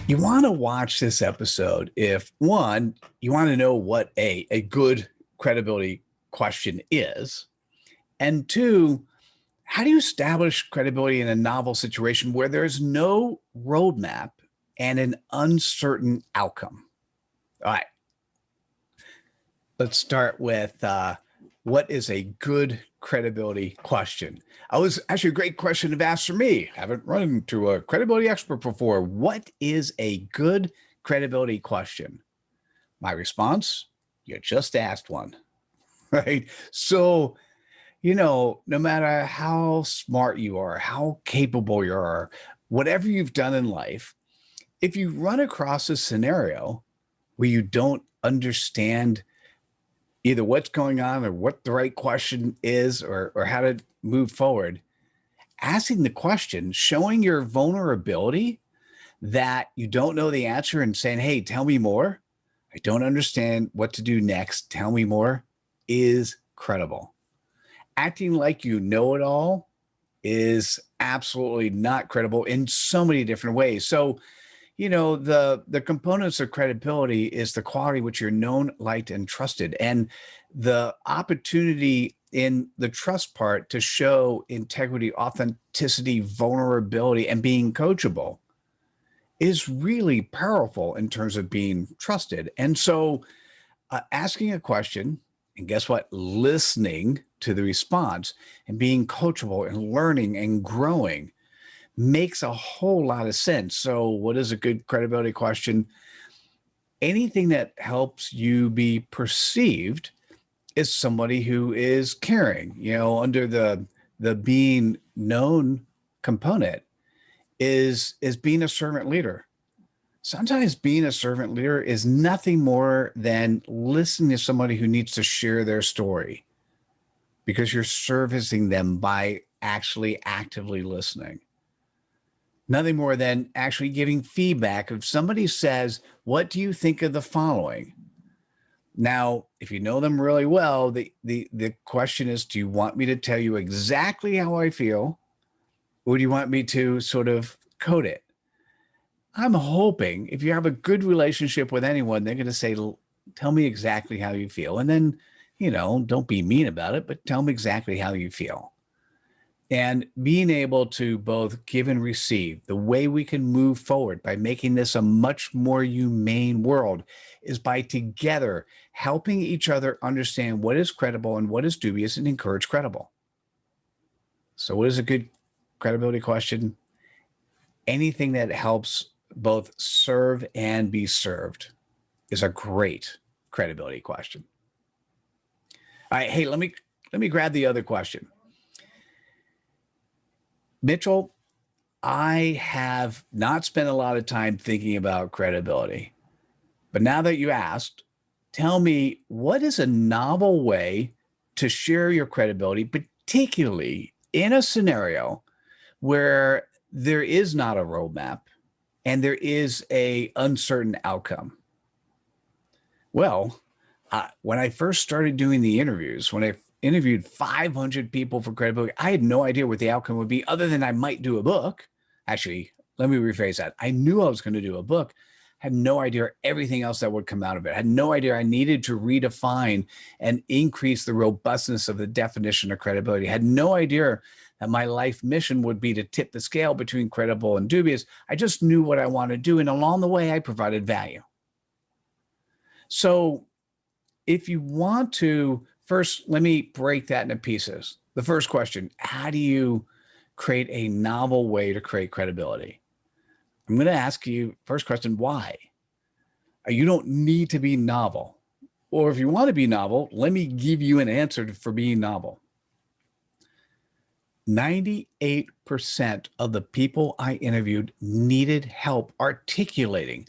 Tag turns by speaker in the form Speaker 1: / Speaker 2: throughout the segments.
Speaker 1: You want to watch this episode if, one, you want to know what a good credibility question is, and two, how do you establish credibility in a novel situation where there's no roadmap and an uncertain outcome? All right, let's start with what is a good credibility question? I was actually a great question to ask for me. Haven't run into a credibility expert before. What is a good credibility question? My response, you just asked one, right? So, no matter how smart you are, how capable you are, whatever you've done in life, if you run across a scenario where you don't understand either what's going on or what the right question is or how to move forward, asking the question, showing your vulnerability that you don't know the answer and saying, hey, tell me more. I don't understand what to do next. Tell me more is credible. Acting like you know it all is absolutely not credible in so many different ways. So, the components of credibility is the quality which you're known, liked, and trusted, and the opportunity in the trust part to show integrity, authenticity, vulnerability, and being coachable is really powerful in terms of being trusted. And so, asking a question, and guess what? Listening to the response and being coachable and learning and growing makes a whole lot of sense. So, what is a good credibility question? Anything that helps you be perceived as somebody who is caring, under the being known component is being a servant leader. Sometimes being a servant leader is nothing more than listening to somebody who needs to share their story because you're servicing them by actually actively listening. Nothing more than actually giving feedback. If somebody says, what do you think of the following? Now, if you know them really well, the question is, do you want me to tell you exactly how I feel? Or do you want me to sort of code it? I'm hoping if you have a good relationship with anyone, they're going to say, tell me exactly how you feel. And then, don't be mean about it, but tell me exactly how you feel. And being able to both give and receive, the way we can move forward by making this a much more humane world is by together helping each other understand what is credible and what is dubious and encourage credible. So what is a good credibility question? Anything that helps both serve and be served is a great credibility question. All right, hey, let me grab the other question. Mitchell, I have not spent a lot of time thinking about credibility, but now that you asked, tell me what is a novel way to share your credibility, particularly in a scenario where there is not a roadmap and there is a uncertain outcome? Well, when I first started doing the interviews, when I interviewed 500 people for credibility, I had no idea what the outcome would be other than I might do a book. Actually, let me rephrase that. I knew I was going to do a book, had no idea everything else that would come out of it. Had no idea I needed to redefine and increase the robustness of the definition of credibility. Had no idea that my life mission would be to tip the scale between credible and dubious. I just knew what I wanted to do. And along the way, I provided value. So if you want to, first, let me break that into pieces. The first question, how do you create a novel way to create credibility? I'm going to ask you, first question, why? You don't need to be novel. Or if you want to be novel, let me give you an answer for being novel. 98% of the people I interviewed needed help articulating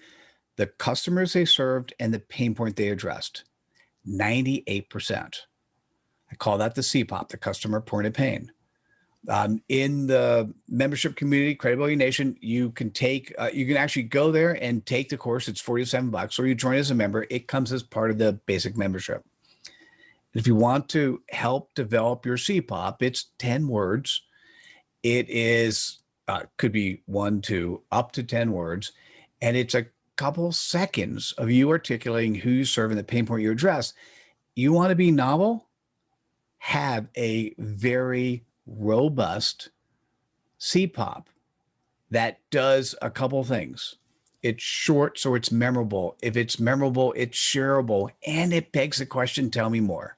Speaker 1: the customers they served and the pain point they addressed. 98%. I call that the CPoP, the customer point of pain. In the membership community, Credibility Nation, you can actually go there and take the course. It's $47, or you join as a member. It comes as part of the basic membership. If you want to help develop your CPoP, it's 10 words. It is could be 1 to up to 10 words. and it's a couple seconds of you articulating who you serve and the pain point you address. You want to be novel? Have a very robust CPoP that does a couple things. It's short, so it's memorable. If it's memorable, it's shareable, and it begs the question, tell me more.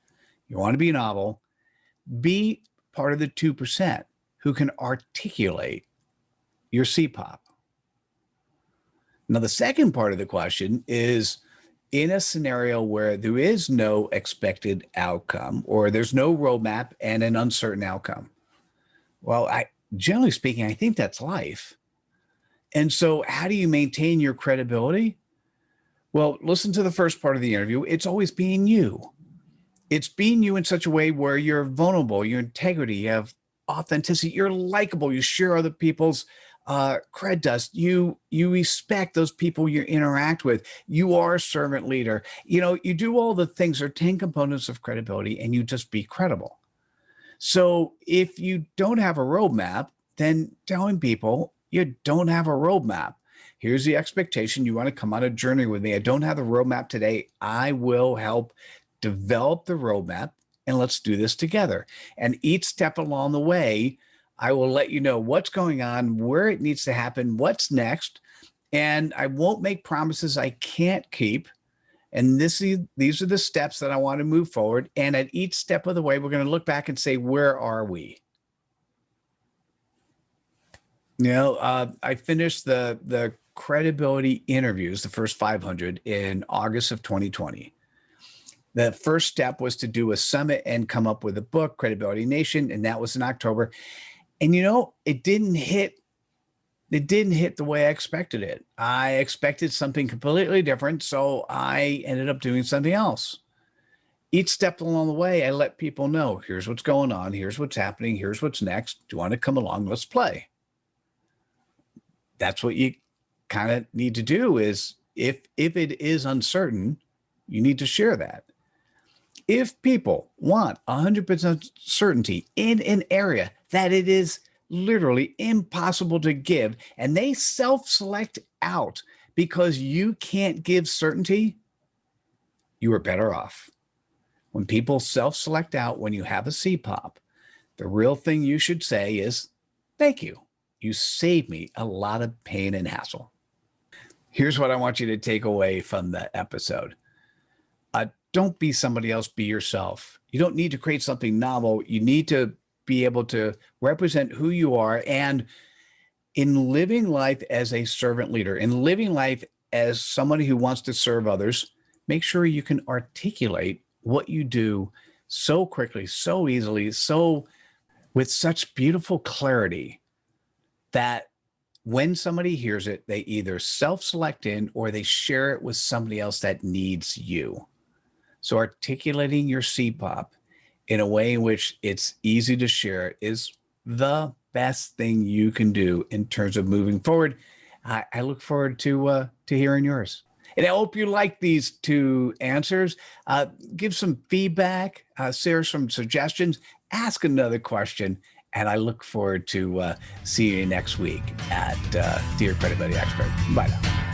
Speaker 1: You want to be novel, be part of the 2% who can articulate your CPoP. Now, the second part of the question is, in a scenario where there is no expected outcome or there's no roadmap and an uncertain outcome. Well, generally speaking, I think that's life. And so how do you maintain your credibility? Well, listen to the first part of the interview. It's always being you. It's being you in such a way where you're vulnerable, your integrity, you have authenticity, you're likable, you share other people's cred dust, you respect those people you interact with, you are a servant leader. You do all the things, are 10 components of credibility, and you just be credible. So if you don't have a roadmap, then telling people you don't have a roadmap. Here's the expectation. You want to come on a journey with me. I don't have the roadmap today. I will help develop the roadmap, and let's do this together. And each step along the way, I will let you know what's going on, where it needs to happen, what's next. And I won't make promises I can't keep. And these are the steps that I want to move forward. And at each step of the way, we're going to look back and say, where are we? I finished the credibility interviews, the first 500, in August of 2020. The first step was to do a summit and come up with a book, Credibility Nation, and that was in October. And it didn't hit the way I expected it. I expected something completely different, so I ended up doing something else. Each step along the way, I let people know, here's what's going on, here's what's happening, here's what's next. Do you want to come along? Let's play. That's what you kind of need to do, is if it is uncertain, you need to share that. If people want 100% certainty in an area that it is literally impossible to give, and they self-select out because you can't give certainty, you are better off. When people self-select out when you have a CPoP, the real thing you should say is, thank you. You saved me a lot of pain and hassle. Here's what I want you to take away from the episode. Don't be somebody else, be yourself. You don't need to create something novel. You need to be able to represent who you are. And in living life as a servant leader, in living life as somebody who wants to serve others, make sure you can articulate what you do so quickly, so easily, so with such beautiful clarity that when somebody hears it, they either self-select in or they share it with somebody else that needs you. So articulating your CPoP in a way in which it's easy to share is the best thing you can do in terms of moving forward. I look forward to hearing yours. And I hope you like these two answers. Give some feedback, share some suggestions, ask another question, and I look forward to seeing you next week at Dear Credibility Expert. Bye now.